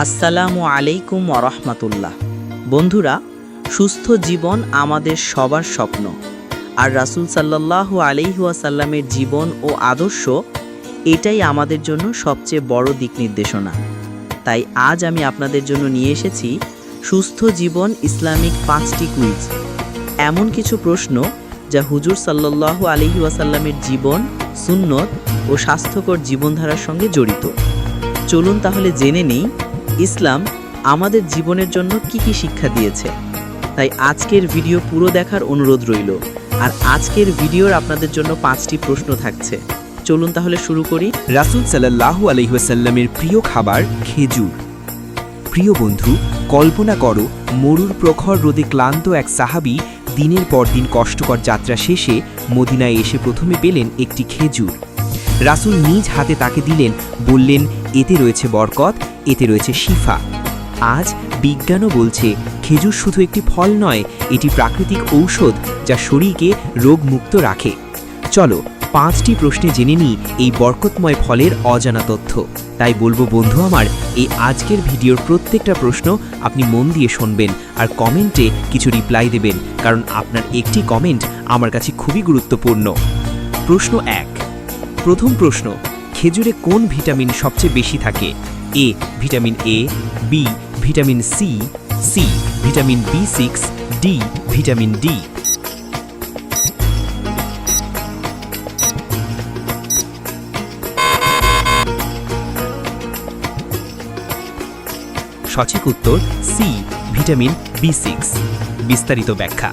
আসসালামু আলাইকুম ওরহমাতুল্লাহ। বন্ধুরা, সুস্থ জীবন আমাদের সবার স্বপ্ন, আর রাসূল সাল্লাল্লাহু আলাইহি ওয়াসাল্লামের জীবন ও আদর্শ এটাই আমাদের জন্য সবচেয়ে বড় দিক নির্দেশনা। তাই আজ আমি আপনাদের জন্য নিয়ে এসেছি সুস্থ জীবন ইসলামিক 5টি কুইজ, এমন কিছু প্রশ্ন যা হুজুর সাল্লাল্লাহু আলাইহি ওয়াসাল্লামের জীবন, সুন্নত ও স্বাস্থ্যকর জীবনধারার সঙ্গে জড়িত। চলুন তাহলে জেনে নিই ইসলাম আমাদের জীবনের জন্য কি কি শিক্ষা দিয়েছে। তাই আজকের ভিডিও পুরো দেখার অনুরোধ রইল। আর আজকের ভিডিওর আপনাদের জন্য 5টি প্রশ্ন থাকছে। চলুন তাহলে শুরু করি। রাসূল সাল্লাল্লাহু আলাইহি ওয়াসাল্লামের প্রিয় খাবার খেজুর। প্রিয় বন্ধু, কল্পনা করো মরুর প্রখর রোদে ক্লান্ত এক সাহাবী দিনের পর দিন কষ্টকর যাত্রা শেষে মদিনায় এসে প্রথমে পেলেন একটি খেজুর। রাসূল নিজ হাতে তাকে দিলেন, বললেন, এতে রয়েছে বরকত, এতে রয়েছে শিফা। আজ বিজ্ঞানও বলছে খেজুর শুধু একটি ফল নয়, এটি প্রাকৃতিক ঔষধ যা শরীরকে রোগমুক্ত রাখে। চলো 5টি প্রশ্নে জেনে নিই এই বরকতময় ফলের অজানা তথ্য। তাই বলবো বন্ধু আমার, এই আজকের ভিডিওর প্রত্যেকটা প্রশ্ন আপনি মন দিয়ে শুনবেন আর কমেন্টে কিছু রিপ্লাই দেবেন, কারণ আপনার একটি কমেন্ট আমার কাছে খুবই গুরুত্বপূর্ণ। প্রশ্ন 1। প্রথম প্রশ্ন, খেজুরে কোন ভিটামিন সবচেয়ে বেশি থাকে? A vitamin A, B vitamin C, C vitamin B6, D vitamin D. সঠিক উত্তর সি ভিটামিন B6। বিস্তারিত ব্যাখ্যা।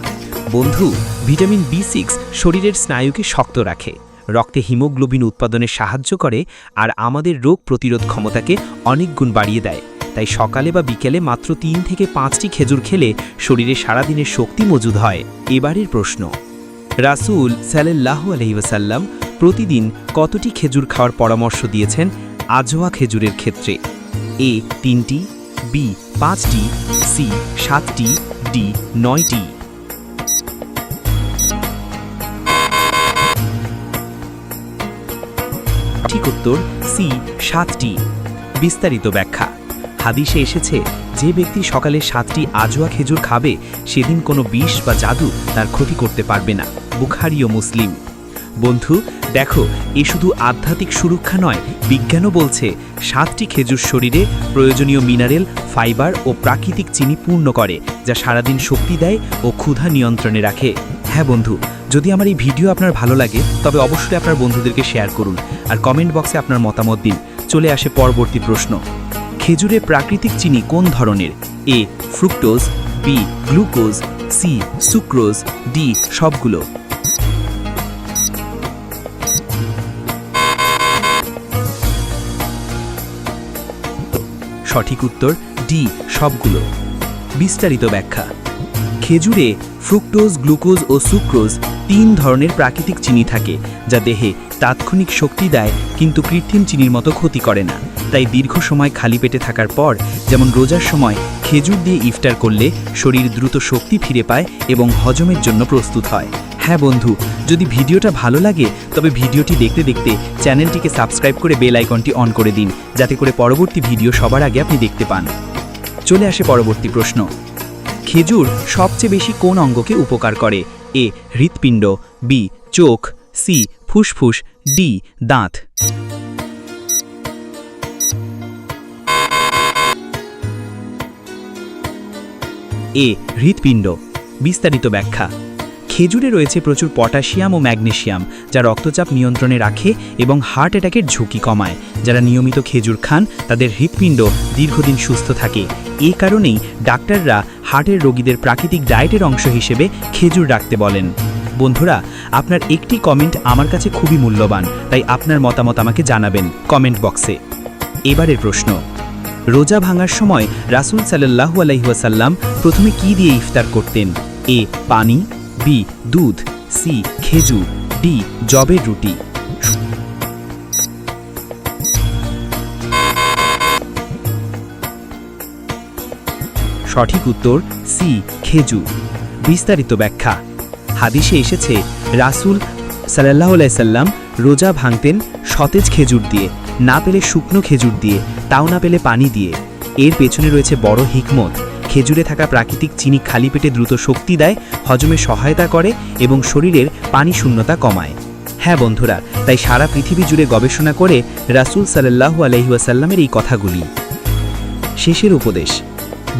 বন্ধু, ভিটামিন B6 শরীরের স্নায়ুকে শক্ত রাখে, রক্তে হিমোগ্লোবিন উৎপাদনে সাহায্য করে আর আমাদের রোগ প্রতিরোধ ক্ষমতাকে অনেক গুণ বাড়িয়ে দেয়। তাই সকালে বা বিকেলে মাত্র 3 থেকে 5টি খেজুর খেলে শরীরে সারাদিনের শক্তি মজুদ হয়। এবারের প্রশ্ন, রাসূল সাল্লাল্লাহু আলাইহি ওয়াসাল্লাম প্রতিদিন কতটি খেজুর খাওয়ার পরামর্শ দিয়েছেন আজওয়া খেজুরের ক্ষেত্রে? এ 3টি, বি 5টি, সি 7টি, ডি 9টি। ঠিক উত্তর সি 7টি। বিস্তারিত ব্যাখ্যা। হাদিসে এসেছে, যে ব্যক্তি সকালে 7টি আজওয়া খেজুর খাবে সেদিন কোনো বিষ বা জাদু তার ক্ষতি করতে পারবে না। বুখারী ও মুসলিম। বন্ধু দেখো, এ শুধু আধ্যাত্মিক সুরক্ষা নয়, বিজ্ঞানও বলছে 7টি খেজুর শরীরে প্রয়োজনীয় মিনারেল, ফাইবার ও প্রাকৃতিক চিনি পূর্ণ করে, যা সারাদিন শক্তি দেয় ও ক্ষুধা নিয়ন্ত্রণে রাখে। হ্যাঁ বন্ধু, যদি আমার এই ভিডিও আপনার ভালো লাগে তবে অবশ্যই আপনার বন্ধুদেরকে শেয়ার করুন আর কমেন্ট বক্সে আপনার মতামত দিন। চলে আসে পরবর্তী প্রশ্ন, খেজুরে প্রাকৃতিক চিনি কোন ধরনের? A fructose, B glucose, C sucrose, D সবগুলো। সঠিক উত্তর ডি সবগুলো। বিস্তারিত ব্যাখ্যা। খেজুরে ফ্রুক্টোজ, গ্লুকোজ ও সুক্রোজ 3 ধরনের প্রাকৃতিক চিনি থাকে, যা দেহে তাৎক্ষণিক শক্তি দেয় কিন্তু কৃত্রিম চিনির মতো ক্ষতি করে না। তাই দীর্ঘ সময় খালি পেটে থাকার পর, যেমন রোজার সময় খেজুর দিয়ে ইফতার করলে শরীর দ্রুত শক্তি ফিরে পায় এবং হজমের জন্য প্রস্তুত হয়। হ্যাঁ বন্ধু, যদি ভিডিওটা ভালো লাগে তবে ভিডিওটি দেখতে দেখতে চ্যানেলটিকে সাবস্ক্রাইব করে বেল আইকনটি অন করে দিন, যাতে করে পরবর্তী ভিডিও সবার আগে আপনি দেখতে পান। চলে আসে পরবর্তী প্রশ্ন, খেজুর সবচেয়ে বেশি কোন অঙ্গকে উপকার করে? এ হৃৎপিণ্ড, বি চোখ, সি ফুসফুস, ডি দাঁত। এ হৃৎপিণ্ড। বিস্তারিত ব্যাখ্যা। খেজুরে রয়েছে প্রচুর পটাশিয়াম ও ম্যাগনেসিয়াম, যা রক্তচাপ নিয়ন্ত্রণে রাখে এবং হার্ট অ্যাটাকের ঝুঁকি কমায়। যারা নিয়মিত খেজুর খান তাদের হৃৎপিণ্ড দীর্ঘদিন সুস্থ থাকে। এই কারণেই ডাক্তাররা হার্টের রোগীদের প্রাকৃতিক ডায়েটের অংশ হিসেবে খেজুর রাখতে বলেন। বন্ধুরা, আপনার একটি কমেন্ট আমার কাছে খুবই মূল্যবান, তাই আপনার মতামত আমাকে জানাবেন কমেন্ট বক্সে। এবারের প্রশ্ন, রোজা ভাঙার সময় রাসূল সাল্লাল্লাহু আলাইহি ওয়াসাল্লাম প্রথমে কি দিয়ে ইফতার করতেন? এ পানি, বি দুধ, সি খেজুর, ডি জবের রুটি। সঠিক উত্তর সি খেজুর। বিস্তারিত ব্যাখ্যা। হাদিসে এসেছে, রাসূল সাল্লাল্লাহু আলাইহি সাল্লাম রোজা ভাঙতেন সতেজ খেজুর দিয়ে, না পেলে শুকনো খেজুর দিয়ে, তাও না পেলে পানি দিয়ে। এর পেছনে রয়েছে বড় হিকমত। খেজুরে থাকা প্রাকৃতিক চিনি খালি পেটে দ্রুত শক্তি দেয়, হজমে সহায়তা করে এবং শরীরের পানি শূন্যতা কমায়। হ্যাঁ বন্ধুরা, তাই সারা পৃথিবী জুড়ে গবেষণা করে রাসূল সাল্লাল্লাহু আলাইহি ওয়াসাল্লামের এই কথাগুলি। শেষের উপদেশ।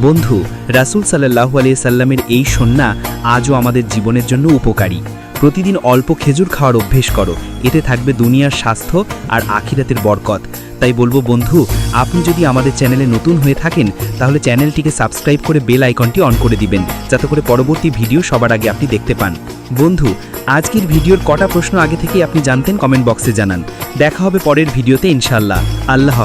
বন্ধু, রাসূল সাল্লাল্লাহু আলাইহি সাল্লামের এই সুন্নাহ আজও আমাদের জীবনের জন্য উপকারী। প্রতিদিন অল্প খেজুর খাওয়ার অভ্যেস করো, এতে থাকবে দুনিয়ার স্বাস্থ্য আর আখিরাতের বরকত। তাই বলবো বন্ধু, আপনি যদি আমাদের চ্যানেলে নতুন হয়ে থাকেন তাহলে চ্যানেলটিকে সাবস্ক্রাইব করে বেল আইকনটি অন করে দিবেন, যাতে করে পরবর্তী ভিডিও সবার আগে আপনি দেখতে পান। বন্ধু, আজকের ভিডিওর কটা প্রশ্ন আগে থেকেই আপনি জানতেন কমেন্ট বক্সে জানান। দেখা হবে পরের ভিডিওতে ইনশাআল্লাহ। আল্লাহ হাফেজ।